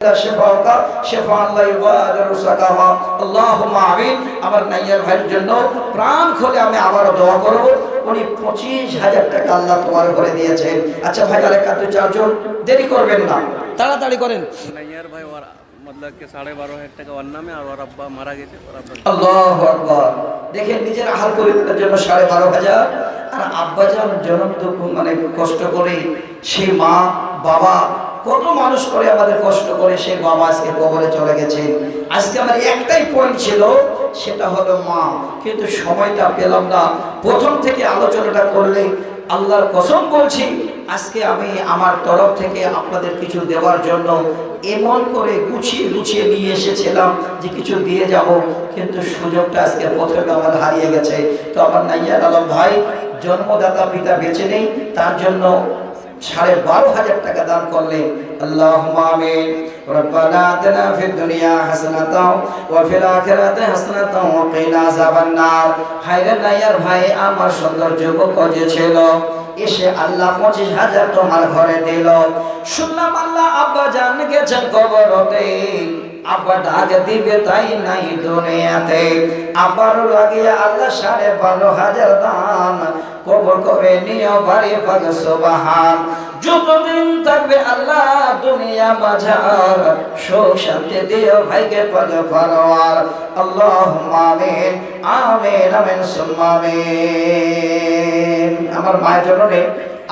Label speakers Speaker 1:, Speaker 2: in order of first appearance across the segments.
Speaker 1: শিফাকা শিফাআন লা ইউগাদিরু সাকামা আল্লাহুম্মা আমিন। আমার নাইয়ার ভাইয়ের জন্য প্রাণ খুলে আমি আবারও দোয়া করব। উনি 25,000 টাকা আল্লাহ তোমার ঘরে দিয়েছেন। আচ্ছা ভাই, আরেক কাজ চারজন দেরি করবেন না, তাড়াতাড়ি করেন।
Speaker 2: নাইয়ার ভাই ওর मतलब के 12,500 টাকা ওর নামে, আর ওর আব্বা মারা গেছে।
Speaker 1: আল্লাহু আকবার। দেখেন, নিজের আহাল পরিবারের জন্য 12,500, আর আব্বাজান জনম দুঃখ মানে কষ্ট করে, সেই মা বাবা কত মানুষ করে আমাদের কষ্ট করে, সেই বাবা আজকে কবরে চলে গেছে। আজকে আমার একটাই পয়েন্ট ছিল, সেটা হলো মা, কিন্তু সময়টা পেলাম না। প্রথম থেকে আলোচনাটা করলে আল্লাহর কসম বলছি, আজকে আমি আমার তরফ থেকে আপনাদের কিছু দেওয়ার জন্য এমন করে গুছিয়ে নিয়ে এসেছিলাম যে কিছু দিয়ে যাব, কিন্তু সুযোগটা আজকে প্রথমে আমার হারিয়ে গেছে। তো আমার নাইয়ার আলম ভাই জন্মদাতা পিতা বেঁচে নেই, তার জন্য 12,500 টাকা দান করলেন। আল্লাহুম্মা আমিন। রব্বানা আতিনা ফিদ দুনিয়া হাসানাতাও ওয়া ফিল আখিরাতি হাসানাতাও ওয়া কিনা আযাবান নার। হায়রে নাইয়ার ভাই, আমার সুন্দর যুবক যে ছিল, এসে আল্লাহ 25,000 তোমার ঘরে দিল। শুনলাম আল্লাহ আব্বা জান গেছেন কবরতে, আব্বা ডাক দিবে তাই নাই দুনিয়াতে। আবার লাগিয়ে আল্লাহ 12,500 দান কবর করে নিও বাড়ি পাক সুবহান। যতদিন থাকবে আল্লাহ দুনিয়া মাঝার, সুখ শান্তি দিও ভাইকে পাক পরওয়ার। আল্লাহুম্মা আমিন আমিন আমিন সুম্মা আমিন। আমার মায়ের জন্য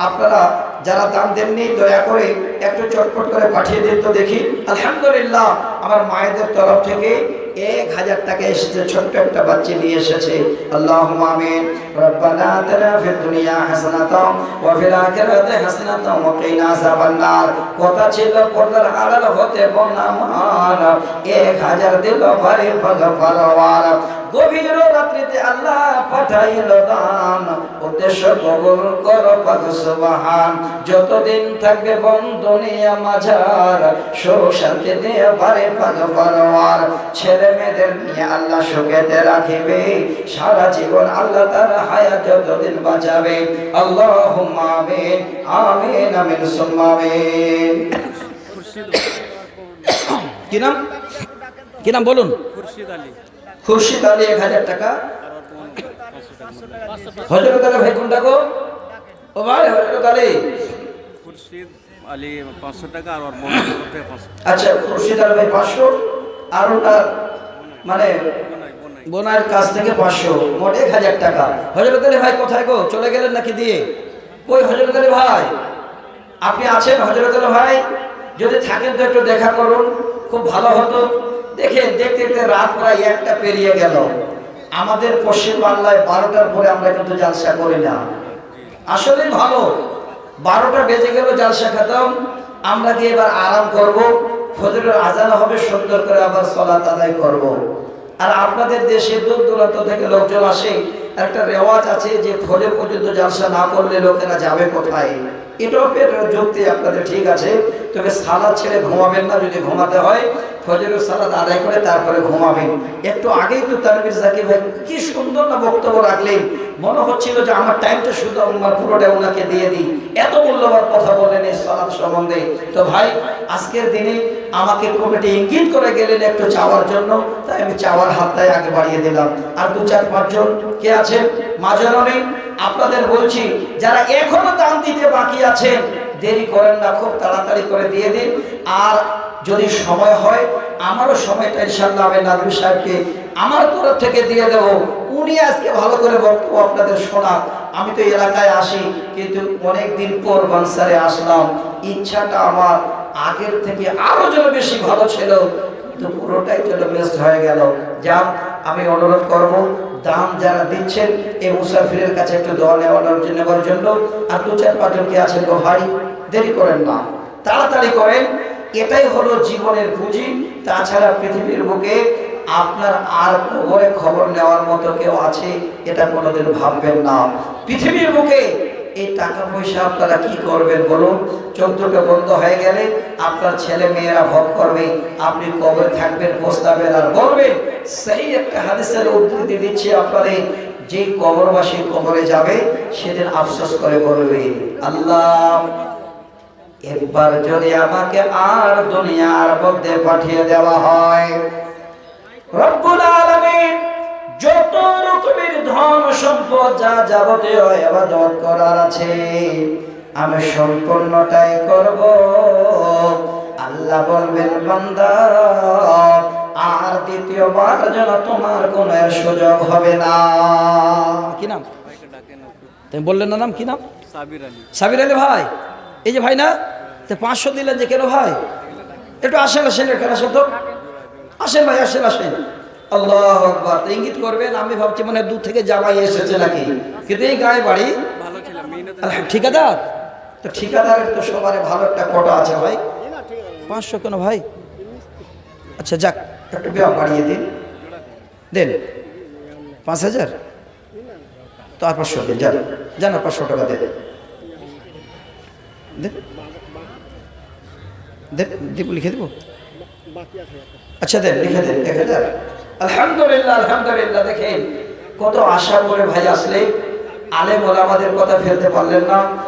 Speaker 1: আপনারা যারা দান দেননি, দয়া করে একটু চটপট করে পাঠিয়ে দিন তো দেখি। আলহামদুলিল্লাহ, আমার মায়েদের তরফ থেকে 1,000 টাকা এসেছে, ছোট্ট একটা বাচ্চা নিয়ে এসেছে। আল্লাহুম্মা আমিন। রব্বানা আতিনা ফিদ দুনিয়া হাসানাতাও ওয়া ফিল আখিরাতি হাসানাতাও ওয়া কিনা আযাবান নার। কথা ছিল পর্দার আড়াল হতে বনামার, 1,000 দিল ভাই পরওয়ার। গভীর রাত্রিতে আল্লাহ পাঠাইল দান, উদ্দেশ্য কবুল করো পাক সুবহান। যতদিন থাকবে দুনিয়া মাঝার, সুখ শান্তি দিয়ে বাড়ি পাক পরওয়ার। ছেলে মেয়েদের নিয়ে আল্লাহ সুখেতে রাখিবে, সারা জীবন আল্লাহ তার হায়াত যতদিন বাঁচাবে। আল্লাহুম্মা আমিন আমিন আমিন সুম্মা আমিন। কি নাম বলুন? খুরশিদ আলী 1,000 টাকা। হযরত আলী ভাই কোনটা গো? ও ভাই হযরত আলী।
Speaker 2: খুরশিদ আলী 500 টাকা, আর ওর বোন 500।
Speaker 1: আচ্ছা, খুরশিদ আলী ভাই 500, আর ওনার মানে বোনের কাছ থেকে 500, মোট 1,000 টাকা। হযরত আলী ভাই কোথায় গো? চলে গেলেন নাকি দিয়ে? কই হযরত আলী ভাই? আপনি আছেন হযরত আলী ভাই? যদি থাকেন তো একটু দেখা করুন, খুব ভালো হতো। দেখেন, দেখতে দেখতে রাত প্রায় 1টা পেরিয়ে গেল। আমাদের পশ্চিম বাংলায় 12টার পরে আমরা কিন্তু জালসা করি না। আসলে ভালো, 12টা বেজে গেল জালসা খতম, আমরা গিয়ে এবার আরাম করব। ফজরের আজান হবে, সুন্দর করে আবার সালাত আদায় করব। আর আপনাদের দেশে দূর দূরান্ত থেকে লোকজন আসে, একটা রেওয়াজ আছে যে ফজর পর্যন্ত জালসা না করলে লোকেরা যাবে কোথায়। এটাও যুক্তি আপনাদের ঠিক আছে, তবে সালাত ছেড়ে ঘুমাবেন না। যদি ঘুমাতে হয় ফজরের সালাত আদায় করে তারপরে ঘুমাবেন। একটু আগেই তো তানভীর জাকির ভাই কি সুন্দর না বক্তব্য রাখলেন, মনে হচ্ছিল যে আমার টাইমটা শুধু আমার পুরোটা ওনাকে দিয়ে দিই। এত মূল্যবান কথা বললেন এই সালাত সম্বন্ধে। তো ভাই, আজকের দিনে আমাকে কমিটি ইঙ্গিত করে গেলেন একটু চাওয়ার জন্য, তাই আমি চাওয়ার হাতটাই আগে বাড়িয়ে দিলাম। আর 2-4-5 জন কে আছেন মা জননী, আপনাদের বলছি, যারা এখনো দান দিতে বাকি আছেন, দেরি করেন না, খুব তাড়াতাড়ি করে দিয়ে দিন। আর যদি সময় হয়, আমারও সময়টা ইনশাআল্লাহ আমি নাদরুল সাহেবকে আমার তরফ থেকে দিয়ে দেব। উনি আজকে ভালো করে বক্তব্য আপনাদের শোনান। আমি তো এলাকায় আসি, কিন্তু অনেকদিন পর বানসারে আসলাম। ইচ্ছাটা আমার আগের থেকে আরো যেন বেশি ভালো ছিল, কিন্তু পুরোটাই যেন মিস হয়ে গেল। যাক, আমি অনুরোধ করব, দান যারা দিচ্ছেন এই মুসাফিরের কাছে একটু দোয়া নেওয়ার জন্য। আর 2-4-5 জন কে আছেন গো ভাই, দেরি করেন না, তাড়াতাড়ি করেন। এটাই হলো জীবনের পুঁজি। তাছাড়া পৃথিবীর বুকে আপনার আর কবরে খবর নেওয়ার মতো কেউ আছে এটা কোনোদিন ভাববেন না। পৃথিবীর বুকে এই টাকা পয়সা আপনারা কি করবেন বলুন? চোখ দুটো বন্ধ হয়ে গেলে আপনার ছেলে মেয়েরা ভোগ করবে, আপনি কবরে থাকবেন, পস্তাবেন আর বলবেন। সেই একটা হাদিসের উদ্ধৃতি দিচ্ছি আপনাদের, যে কবরবাসী কবরে যাবে সেদিন আফসোস করে বলবে, আল্লাহ একবার যদি আমাকে আর দুনিয়ার মধ্যে পাঠিয়ে দেওয়া হয়, রব্বুল আলামিন যত রকমের ধন সম্পদ যা যাবতীয় ইবাদত করার আছে আমি সম্পূর্ণটাই করব। আল্লাহ বলবেন বান্দা আর দ্বিতীয়বার যেন তোমার কোনো সুযোগ হবে না। কি নাম
Speaker 2: भाई के डाके ना
Speaker 1: তুমি বললেন না, নাম কি নাম?
Speaker 2: साबिर अली
Speaker 1: সাবির আলী ভাই, এই যে ভাই না, তো 500 দিলেন যে কেন ভাই? একটু আসেন আসেন, এখানে আসেন তো, আসেন ভাই, আসেন আসেন। আল্লাহু আকবার। তো ইঙ্গিত করবেন, আমি ভাবছি মানে দূর থেকে জামাই এসেছে নাকি, কিন্তু এই গায়ে বাড়ি
Speaker 2: ভালো ছিল মেহনত
Speaker 1: ঠিকাদার। তো ঠিকাদারের তো সবার ভালো একটা কোটা আছে ভাই। 500 কেন ভাই? আচ্ছা যাক, একটু বিয়া বাড়িয়ে দিন, দেন 5000, তো আর 500 দিন, যান যান, আর 500 টাকা দেন, দেন দেন, দিব, লিখে দেবো। আচ্ছা দেন, লিখে দেন 1000। আলহামদুলিল্লাহ আলহামদুলিল্লাহ। দেখেন কত আশা করে ভাই আসলে, আলেম ওলামাদের কথা ফেলতে পারলেন না।